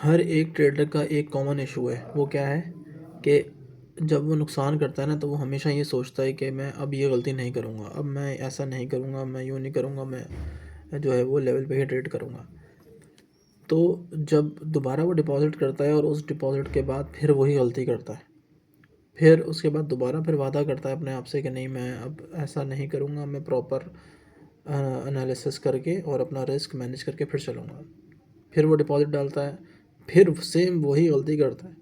हर एक ट्रेडर का एक कॉमन इशू है। वो क्या है कि जब वो नुकसान करता है ना, तो वो हमेशा ये सोचता है कि मैं अब ये गलती नहीं करूँगा, अब मैं ऐसा नहीं करूँगा, मैं यूँ नहीं करूँगा, मैं जो है वो लेवल पे ही ट्रेड करूँगा। तो जब दोबारा वो डिपॉज़िट करता है और उस डिपॉज़िट के बाद फिर वही गलती करता है, फिर उसके बाद दोबारा फिर वादा करता है अपने आप से कि नहीं, मैं अब ऐसा नहीं करूँगा, मैं प्रॉपर एनालिसिस करके और अपना रिस्क मैनेज करके फिर चलूँगा। फिर वो डिपॉज़िट डालता है, फिर सेम वही गलती करता है।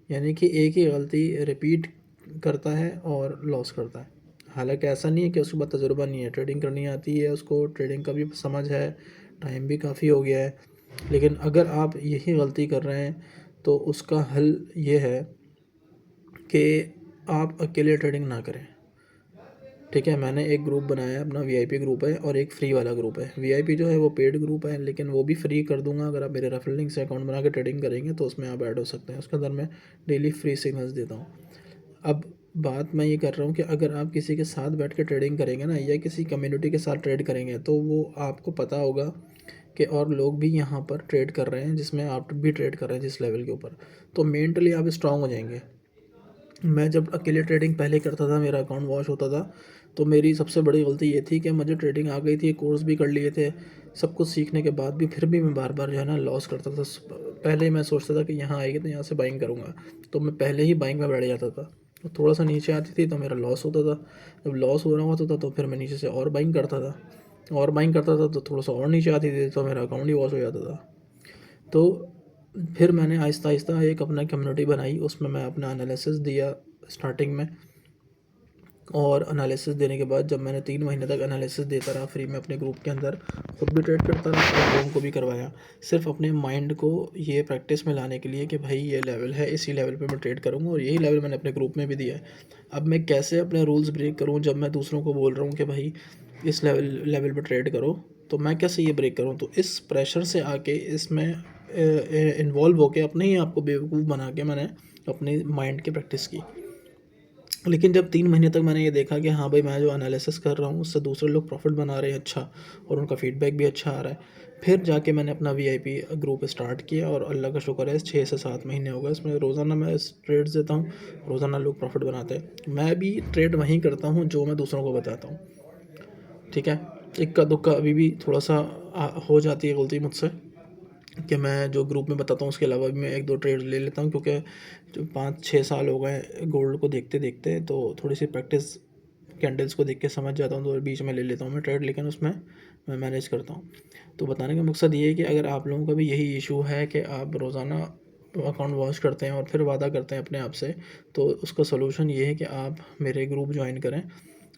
यानी कि एक ही गलती रिपीट करता है और लॉस करता है। हालाँकि ऐसा नहीं है कि उसके पास तजुर्बा नहीं है, ट्रेडिंग करनी आती है उसको, ट्रेडिंग का भी समझ है, टाइम भी काफ़ी हो गया है। लेकिन अगर आप यही गलती कर रहे हैं तो उसका हल ये है कि आप अकेले ट्रेडिंग ना करें। ठीक है, मैंने एक ग्रुप बनाया है अपना, वीआईपी ग्रुप है और एक फ्री वाला ग्रुप है। वीआईपी जो है वो पेड ग्रुप है, लेकिन वो भी फ्री कर दूंगा। अगर आप मेरे रेफरल लिंक से अकाउंट बना के ट्रेडिंग करेंगे तो उसमें आप ऐड हो सकते हैं। उसके अंदर मैं डेली फ्री सिग्नल्स देता हूँ। अब बात मैं ये कर रहा हूँ कि अगर आप किसी के साथ बैठ के ट्रेडिंग करेंगे ना, या किसी कम्युनिटी के साथ ट्रेड करेंगे, तो वो आपको पता होगा कि और लोग भी यहाँ पर ट्रेड कर रहे हैं जिसमें आप भी ट्रेड कर रहे हैं जिस लेवल के ऊपर, तो मेंटली आप स्ट्रांग हो जाएंगे। मैं जब अकेले ट्रेडिंग पहले करता था, मेरा अकाउंट वॉश होता था, तो मेरी सबसे बड़ी गलती ये थी कि मुझे ट्रेडिंग आ गई थी, कोर्स भी कर लिए थे, सब कुछ सीखने के बाद भी फिर भी मैं बार बार जो है ना लॉस करता था। पहले मैं सोचता था कि यहाँ आएगी तो यहाँ से बाइंग करूँगा, तो मैं पहले ही बाइंग में बैठ जाता था। तो थोड़ा सा नीचे आती थी तो मेरा लॉस होता था। जब लॉस हो रहा होता था तो फिर मैं नीचे से और बाइंग करता था, और बाइंग करता था तो थोड़ा सा और नीचे आती थी तो मेरा अकाउंट ही वॉश हो जाता था। तो फिर मैंने आहिस्ता आहिस्ता एक अपना कम्युनिटी बनाई, उसमें मैं अपना एनालिसिस दिया स्टार्टिंग में। और एनालिसिस देने के बाद जब मैंने 3 महीने तक एनालिसिस देता रहा फ्री में अपने ग्रुप के अंदर, खुद भी ट्रेड करता रहा और लोगों को भी करवाया, सिर्फ अपने माइंड को ये प्रैक्टिस में लाने के लिए कि भाई ये लेवल है, इसी लेवल पे मैं ट्रेड करूँगा, और यही लेवल मैंने अपने ग्रुप में भी दिया है। अब मैं कैसे अपने रूल्स ब्रेक करूँ जब मैं दूसरों को बोल रहा हूँ कि भाई इस लेवल लेवल पर ट्रेड करो, तो मैं कैसे ये ब्रेक करूँ? तो इस प्रेशर से आके इसमें इन्वॉल्व होके अपने ही आपको बेवकूफ़ बना के मैंने अपने माइंड की प्रैक्टिस की। लेकिन जब 3 महीने तक मैंने ये देखा कि हाँ भाई, मैं जो एनालिसिस कर रहा हूँ उससे दूसरे लोग प्रॉफिट बना रहे हैं अच्छा, और उनका फीडबैक भी अच्छा आ रहा है, फिर जाके मैंने अपना वीआईपी ग्रुप स्टार्ट किया। और अल्लाह का शुक्र है 6 से 7 महीने हो गए इसमें, रोज़ाना मैं ट्रेड्स देता हूँ, रोज़ाना लोग प्रॉफिट बनाते हैं। मैं भी ट्रेड वहीं करता हूँ जो मैं दूसरों को बताता हूँ। ठीक है, इक्का दुक्का अभी भी थोड़ा सा हो जाती है गलती मुझसे कि मैं जो ग्रुप में बताता हूँ उसके अलावा भी मैं एक दो ट्रेड ले लेता हूँ, क्योंकि जो 5-6 साल हो गए गोल्ड को देखते देखते, तो थोड़ी सी प्रैक्टिस कैंडल्स को देख के समझ जाता हूँ, तो बीच में ले लेता हूँ मैं ट्रेड, लेकिन उसमें मैं मैनेज करता हूँ। तो बताने का मकसद ये है कि अगर आप लोगों का भी यही इशू है कि आप रोज़ाना अकाउंट वॉश करते हैं और फिर वादा करते हैं अपने आप से, तो उसका सलूशन ये है कि आप मेरे ग्रुप ज्वाइन करें।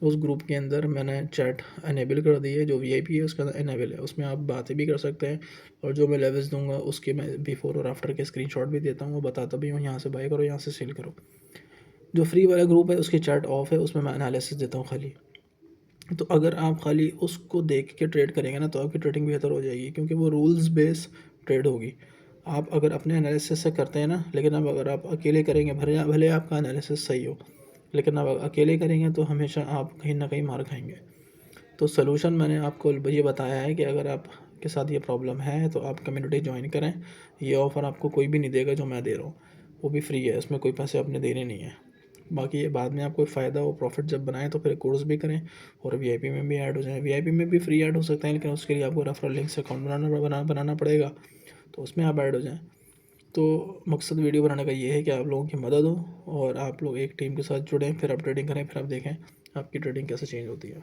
उस ग्रुप के अंदर मैंने चैट इनेबल कर दी है, जो वीआईपी है उसका इनेबल है, उसमें आप बातें भी कर सकते हैं, और जो मैं लेवल्स दूंगा उसके मैं बिफोर और आफ्टर के स्क्रीनशॉट भी देता हूँ, वो बताता भी हूँ यहाँ से बाय करो, यहाँ से सेल करो। जो फ्री वाला ग्रुप है उसकी चैट ऑफ है, उसमें मैं एनालिसिस देता हूँ खाली। तो अगर आप खाली उसको देख के ट्रेड करेंगे ना, तो आपकी ट्रेडिंग बेहतर हो जाएगी, क्योंकि वो रूल्स बेस ट्रेड होगी। आप अगर अपने एनालिसिस से करते हैं ना, लेकिन अब अगर आप अकेले करेंगे, भले भले आपका एनालिसिस सही हो, लेकिन अब अकेले करेंगे तो हमेशा आप कहीं ना कहीं मार खाएंगे। तो सलूशन मैंने आपको ये बताया है कि अगर आप के साथ ये प्रॉब्लम है तो आप कम्युनिटी ज्वाइन करें। ये ऑफ़र आपको कोई भी नहीं देगा जो मैं दे रहा हूँ, वो भी फ्री है, इसमें कोई पैसे आपने देने नहीं है। बाकी ये बाद में आपको फ़ायदा हो, प्रॉफिट जब बनाएं तो फिर कोर्स भी करें और वीआईपी में भी ऐड हो जाएं। वीआईपी में भी फ्री ऐड हो सकते हैं, लेकिन उसके लिए आपको रेफरल लिंक से अकाउंट बनाना पड़ेगा, तो उसमें आप ऐड हो जाएँ। तो मकसद वीडियो बनाने का ये है कि आप लोगों की मदद हो और आप लोग एक टीम के साथ जुड़ें, फिर आप ट्रेडिंग करें, फिर आप देखें आपकी ट्रेडिंग कैसे चेंज होती है।